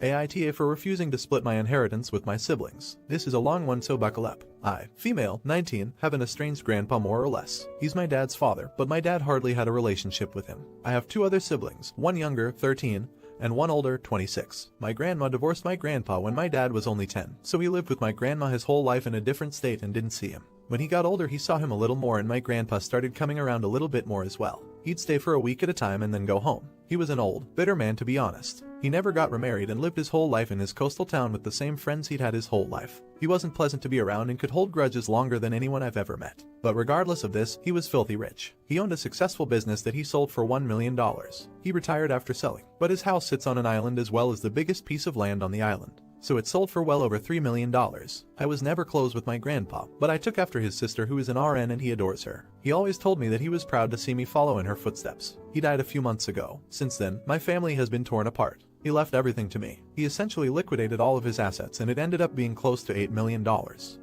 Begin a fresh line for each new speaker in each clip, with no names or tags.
AITA for refusing to split my inheritance with my siblings. This is a long one, so buckle up. I, female, 19, have an estranged grandpa more or less. He's my dad's father, but my dad hardly had a relationship with him. I have two other siblings, one younger, 13, and one older, 26. My grandma divorced my grandpa when my dad was only 10, so he lived with my grandma his whole life in a different state and didn't see him. When he got older, he saw him a little more, and my grandpa started coming around a little bit more as well. He'd stay for a week at a time and then go home. He was an old, bitter man, to be honest. He never got remarried and lived his whole life in his coastal town with the same friends he'd had his whole life. He wasn't pleasant to be around and could hold grudges longer than anyone I've ever met. But regardless of this, he was filthy rich. He owned a successful business that he sold for $1 million. He retired after selling, but his house sits on an island as well as the biggest piece of land on the island, so it sold for well over $3 million. I was never close with my grandpa, but I took after his sister, who is an RN, and he adores her. He always told me that he was proud to see me follow in her footsteps. He died a few months ago. Since then, my family has been torn apart. He left everything to me. He essentially liquidated all of his assets, and it ended up being close to $8 million.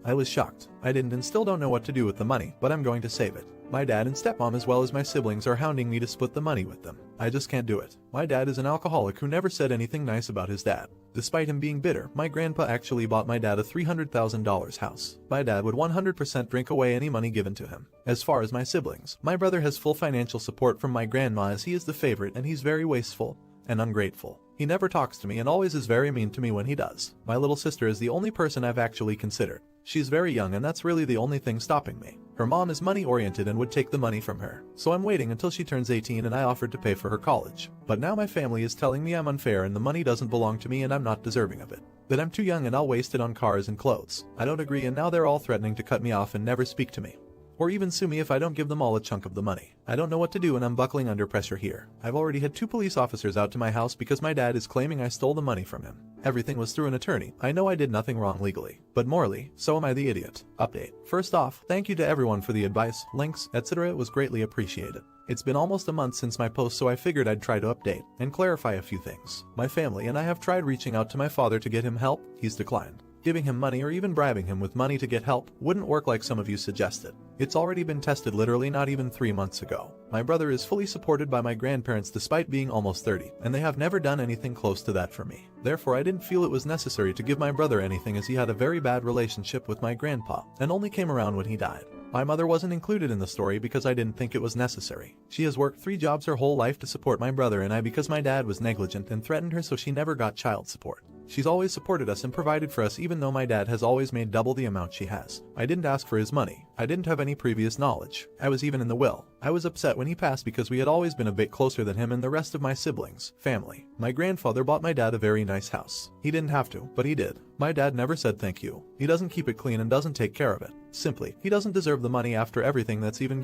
I was shocked. I didn't and still don't know what to do with the money, but I'm going to save it. My dad and stepmom as well as my siblings are hounding me to split the money with them. I just can't do it. My dad is an alcoholic who never said anything nice about his dad. Despite him being bitter, my grandpa actually bought my dad a $300,000 house. My dad would 100% drink away any money given to him. As far as my siblings, my brother has full financial support from my grandma as he is the favorite, and he's very wasteful and ungrateful. He never talks to me and always is very mean to me when he does. My little sister is the only person I've actually considered. She's very young, and that's really the only thing stopping me. Her mom is money oriented and would take the money from her, so I'm waiting until she turns 18 and I offered to pay for her college. But now my family is telling me I'm unfair and the money doesn't belong to me and I'm not deserving of it. That I'm too young and I'll waste it on cars and clothes. I don't agree, and now they're all threatening to cut me off and never speak to me, or even sue me if I don't give them all a chunk of the money. I don't know what to do, and I'm buckling under pressure here. I've already had 2 police officers out to my house because my dad is claiming I stole the money from him. Everything was through an attorney. I know I did nothing wrong legally, but morally, so am I the idiot. Update. First off, thank you to everyone for the advice, links, etc. It was greatly appreciated. It's been almost a month since my post, so I figured I'd try to update and clarify a few things. My family and I have tried reaching out to my father to get him help. He's declined. Giving him money or even bribing him with money to get help wouldn't work like some of you suggested. It's already been tested literally not even 3 months ago. My brother is fully supported by my grandparents despite being almost 30, and they have never done anything close to that for me. Therefore, I didn't feel it was necessary to give my brother anything, as he had a very bad relationship with my grandpa and only came around when he died. My mother wasn't included in the story because I didn't think it was necessary. She has worked 3 jobs her whole life to support my brother and I because my dad was negligent and threatened her, so she never got child support. She's always supported us and provided for us, even though my dad has always made double the amount she has. I didn't ask for his money. I didn't have any previous knowledge. I was even in the will. I was upset when he passed because we had always been a bit closer than him and the rest of my siblings, family. My grandfather bought my dad a very nice house. He didn't have to, but he did. My dad never said thank you. He doesn't keep it clean and doesn't take care of it. Simply, he doesn't deserve the money after everything that's even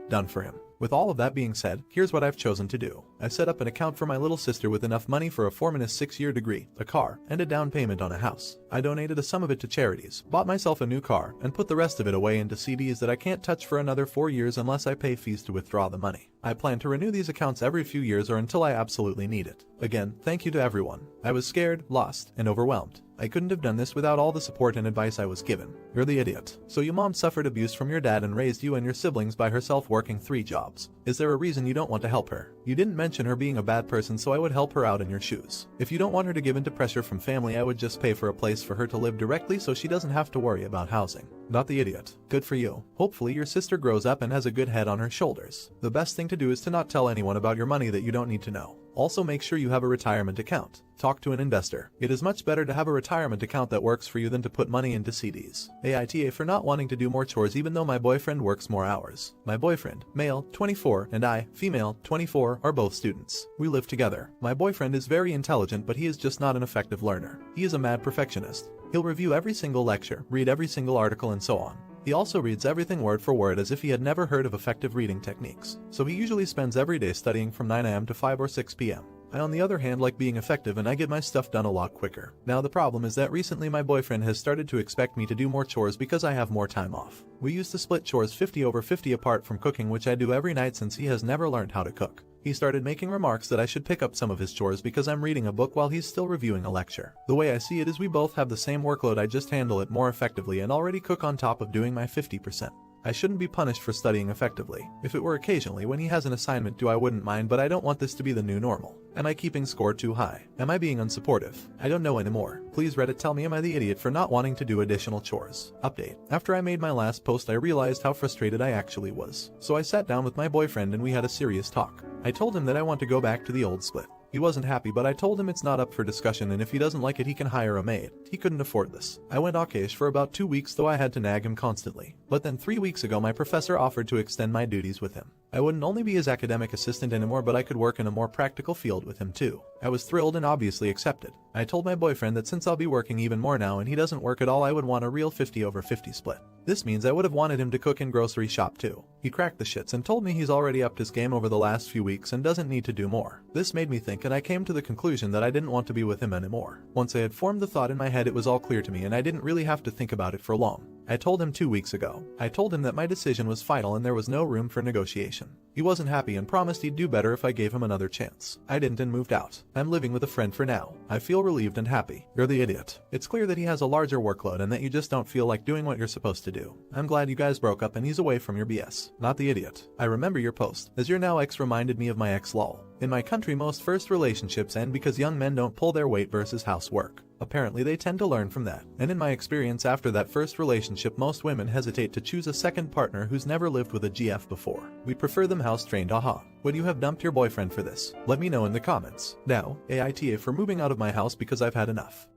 done for him. With all of that being said, here's what I've chosen to do. I set up an account for my little sister with enough money for a 4-6-year degree, a car, and a down payment on a house. I donated a sum of it to charities, bought myself a new car, and put the rest of it away into CDs that I can't touch for another 4 years unless I pay fees to withdraw the money. I plan to renew these accounts every few years or until I absolutely need it. Again, thank you to everyone. I was scared, lost, and overwhelmed. I couldn't have done this without all the support and advice I was given. You're the idiot. So your mom suffered abuse from your dad and raised you and your siblings by herself, working 3 jobs. Is there a reason you don't want to help her? You didn't mention her being a bad person, so I would help her out in your shoes. If you don't want her to give in to pressure from family, I would just pay for a place for her to live directly so she doesn't have to worry about housing. Not the idiot. Good for you. Hopefully your sister grows up and has a good head on her shoulders. The best thing to do is to not tell anyone about your money that you don't need to know. Also, make sure you have a retirement account. Talk to an investor. It is much better to have a retirement account that works for you than to put money into CDs. AITA for not wanting to do more chores even though my boyfriend works more hours. My boyfriend, male, 24, and I, female, 24, are both students. We live together. My boyfriend is very intelligent, but he is just not an effective learner. He is a mad perfectionist. He'll review every single lecture, read every single article, and so on. He also reads everything word for word as if he had never heard of effective reading techniques. So he usually spends every day studying from 9 AM to 5 or 6 PM. I, on the other hand, like being effective and I get my stuff done a lot quicker. Now the problem is that recently my boyfriend has started to expect me to do more chores because I have more time off. We used to split chores 50/50 apart from cooking, which I do every night since he has never learned how to cook. He started making remarks that I should pick up some of his chores because I'm reading a book while he's still reviewing a lecture. The way I see it is we both have the same workload, I just handle it more effectively and already cook on top of doing my 50%. I shouldn't be punished for studying effectively. If it were occasionally when he has an assignment due I wouldn't mind, but I don't want this to be the new normal. Am I keeping score too high? Am I being unsupportive? I don't know anymore. Please Reddit tell me, am I the idiot for not wanting to do additional chores? Update. After I made my last post I realized how frustrated I actually was. So I sat down with my boyfriend and we had a serious talk. I told him that I want to go back to the old split. He wasn't happy, but I told him it's not up for discussion and if he doesn't like it he can hire a maid. He couldn't afford this. I went okayish for about 2 weeks, though I had to nag him constantly. But then 3 weeks ago my professor offered to extend my duties with him. I wouldn't only be his academic assistant anymore, but I could work in a more practical field with him too. I was thrilled and obviously accepted. I told my boyfriend that since I'll be working even more now and he doesn't work at all, I would want a real 50/50 split. This means I would have wanted him to cook and grocery shop too. He cracked the shits and told me he's already upped his game over the last few weeks and doesn't need to do more. This made me think, and I came to the conclusion that I didn't want to be with him anymore. Once I had formed the thought in my head, it was all clear to me and I didn't really have to think about it for long. I told him 2 weeks ago. I told him that my decision was final and there was no room for negotiation. He wasn't happy and promised he'd do better if I gave him another chance. I didn't and moved out. I'm living with a friend for now. I feel relieved and happy. You're the idiot. It's clear that he has a larger workload and that you just don't feel like doing what you're supposed to do. I'm glad you guys broke up and he's away from your BS. Not the idiot. I remember your post. As your now ex reminded me of my ex lol. In my country most first relationships end because young men don't pull their weight versus housework. Apparently they tend to learn from that. And in my experience after that first relationship most women hesitate to choose a second partner who's never lived with a GF before. We prefer them house trained, haha. Would you have dumped your boyfriend for this? Let me know in the comments. Now, AITA for moving out of my house because I've had enough.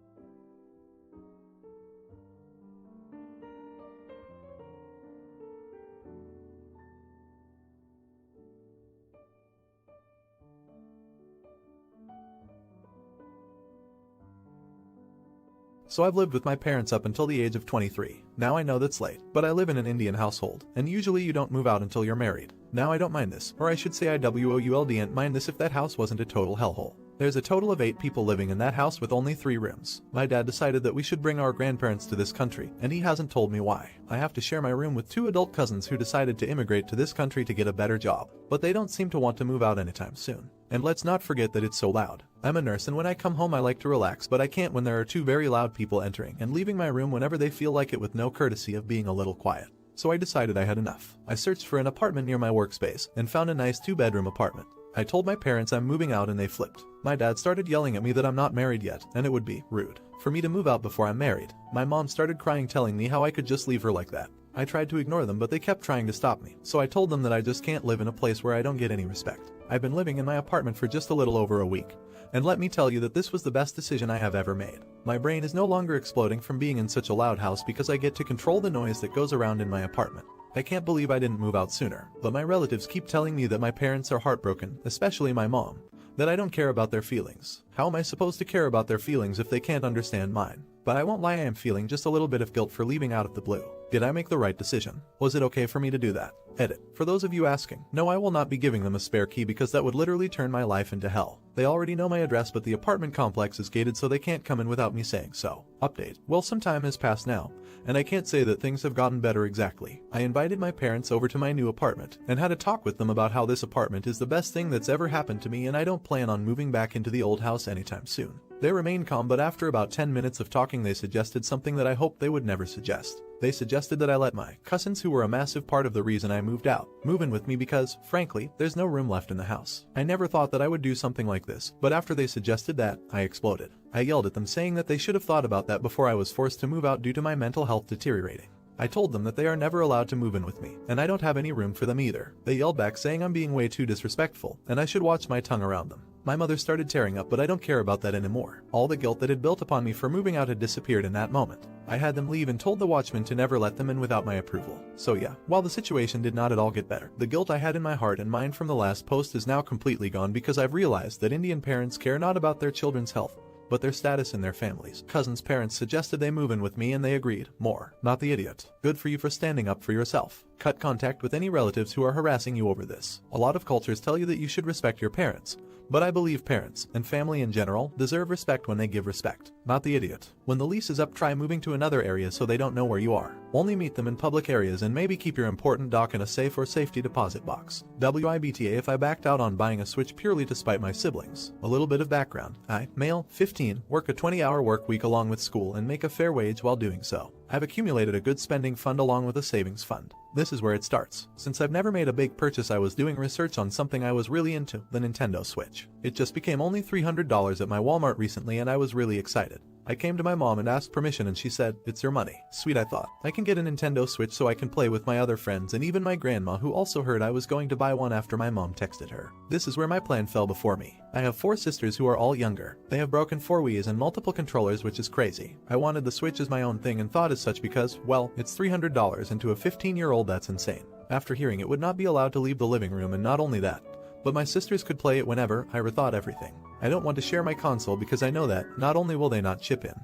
So I've lived with my parents up until the age of 23. Now I know that's late, but I live in an Indian household, and usually you don't move out until you're married. Now I don't mind this, or I should say I wouldn't mind this if that house wasn't a total hellhole. There's a total of 8 people living in that house with only 3 rooms. My dad decided that we should bring our grandparents to this country, and he hasn't told me why. I have to share my room with 2 adult cousins who decided to immigrate to this country to get a better job, but they don't seem to want to move out anytime soon. And let's not forget that it's so loud. I'm a nurse and when I come home I like to relax, but I can't when there are 2 very loud people entering and leaving my room whenever they feel like it with no courtesy of being a little quiet. So I decided I had enough. I searched for an apartment near my workspace and found a nice 2-bedroom apartment. I told my parents I'm moving out and they flipped. My dad started yelling at me that I'm not married yet and it would be rude for me to move out before I'm married. My mom started crying, telling me how I could just leave her like that. I tried to ignore them, but they kept trying to stop me. So I told them that I just can't live in a place where I don't get any respect. I've been living in my apartment for just a little over a week. And let me tell you that this was the best decision I have ever made. My brain is no longer exploding from being in such a loud house because I get to control the noise that goes around in my apartment. I can't believe I didn't move out sooner, but my relatives keep telling me that my parents are heartbroken, especially my mom, that I don't care about their feelings. How am I supposed to care about their feelings if they can't understand mine? But I won't lie, I am feeling just a little bit of guilt for leaving out of the blue. Did I make the right decision? Was it okay for me to do that? Edit. For those of you asking, no, I will not be giving them a spare key because that would literally turn my life into hell. They already know my address, but the apartment complex is gated so they can't come in without me saying so. Update. Well, some time has passed now, and I can't say that things have gotten better exactly. I invited my parents over to my new apartment and had a talk with them about how this apartment is the best thing that's ever happened to me and I don't plan on moving back into the old house anytime soon. They remained calm, but after about 10 minutes of talking they suggested something that I hoped they would never suggest. They suggested that I let my cousins, who were a massive part of the reason I moved out, move in with me because, frankly, there's no room left in the house. I never thought that I would do something like this, but after they suggested that, I exploded. I yelled at them saying that they should have thought about that before I was forced to move out due to my mental health deteriorating. I told them that they are never allowed to move in with me, and I don't have any room for them either. They yelled back saying I'm being way too disrespectful, and I should watch my tongue around them. My mother started tearing up, but I don't care about that anymore. All the guilt that had built upon me for moving out had disappeared in that moment. I had them leave and told the watchman to never let them in without my approval. So yeah, while the situation did not at all get better, the guilt I had in my heart and mind from the last post is now completely gone because I've realized that Indian parents care not about their children's health, but their status in their families. Cousins' parents suggested they move in with me and they agreed. More. Not the idiot. Good for you for standing up for yourself. Cut contact with any relatives who are harassing you over this. A lot of cultures tell you that you should respect your parents, but I believe parents, and family in general, deserve respect when they give respect. Not the idiot. When the lease is up, try moving to another area so they don't know where you are. Only meet them in public areas and maybe keep your important doc in a safe or safety deposit box. WIBTA if I backed out on buying a Switch purely to spite my siblings. A little bit of background. I, male, 15, work a 20-hour work week along with school and make a fair wage while doing so. I've accumulated a good spending fund along with a savings fund. This is where it starts. Since I've never made a big purchase, I was doing research on something I was really into, the Nintendo Switch. It just became only $300 at my Walmart recently and I was really excited. I came to my mom and asked permission and she said, "It's your money." Sweet, I thought. I can get a Nintendo Switch so I can play with my other friends and even my grandma, who also heard I was going to buy one after my mom texted her. This is where my plan fell before me. I have 4 sisters who are all younger. They have broken 4 Wii's and multiple controllers, which is crazy. I wanted the Switch as my own thing and thought as such because, well, it's $300 and to a 15-year-old that's insane. After hearing it would not be allowed to leave the living room, and not only that, but my sisters could play it whenever, I rethought everything. I don't want to share my console because I know that not only will they not chip in,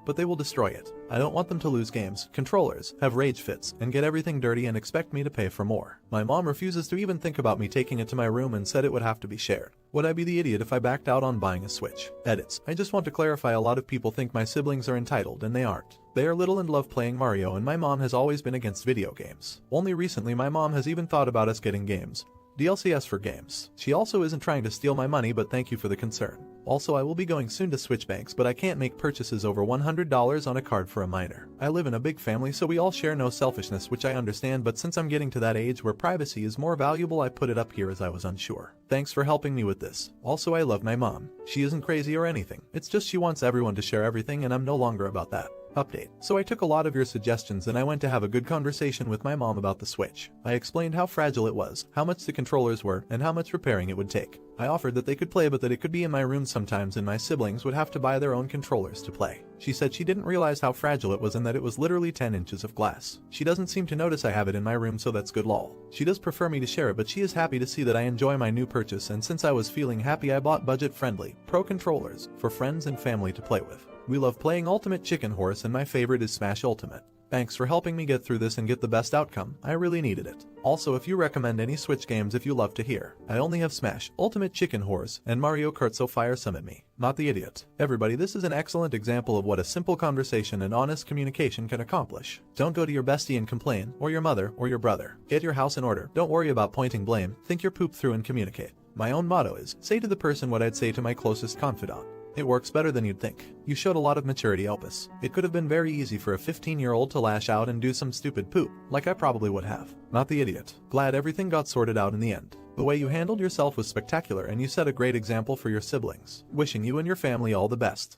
but they will destroy it. I don't want them to lose games, controllers, have rage fits, and get everything dirty and expect me to pay for more. My mom refuses to even think about me taking it to my room and said it would have to be shared. Would I be the idiot if I backed out on buying a Switch? Edits. I just want to clarify, a lot of people think my siblings are entitled, and they aren't. They are little and love playing Mario, and my mom has always been against video games. Only recently my mom has even thought about us getting games. DLCS for games. She also isn't trying to steal my money, but thank you for the concern. Also, I will be going soon to Switch banks, but I can't make purchases over $100 on a card for a minor. I live in a big family, so we all share, no selfishness, which I understand, but since I'm getting to that age where privacy is more valuable, I put it up here as I was unsure. Thanks for helping me with this. Also, I love my mom. She isn't crazy or anything. It's just she wants everyone to share everything, and I'm no longer about that. Update. So I took a lot of your suggestions and I went to have a good conversation with my mom about the Switch. I explained how fragile it was, how much the controllers were, and how much repairing it would take. I offered that they could play, but that it could be in my room sometimes and my siblings would have to buy their own controllers to play. She said she didn't realize how fragile it was and that it was literally 10 inches of glass. She doesn't seem to notice I have it in my room, so that's good lol. She does prefer me to share it, but she is happy to see that I enjoy my new purchase, and since I was feeling happy, I bought budget-friendly, pro controllers for friends and family to play with. We love playing Ultimate Chicken Horse and my favorite is Smash Ultimate. Thanks for helping me get through this and get the best outcome. I really needed it. Also, if you recommend any Switch games, if you love to hear. I only have Smash, Ultimate Chicken Horse, and Mario Kart, so fire some at me. Not the idiot. Everybody, this is an excellent example of what a simple conversation and honest communication can accomplish. Don't go to your bestie and complain, or your mother, or your brother. Get your house in order. Don't worry about pointing blame. Think your poop through and communicate. My own motto is, say to the person what I'd say to my closest confidant. It works better than you'd think. You showed a lot of maturity, Opus. It could have been very easy for a 15-year-old to lash out and do some stupid poop, like I probably would have. Not the idiot. Glad everything got sorted out in the end. The way you handled yourself was spectacular and you set a great example for your siblings. Wishing you and your family all the best.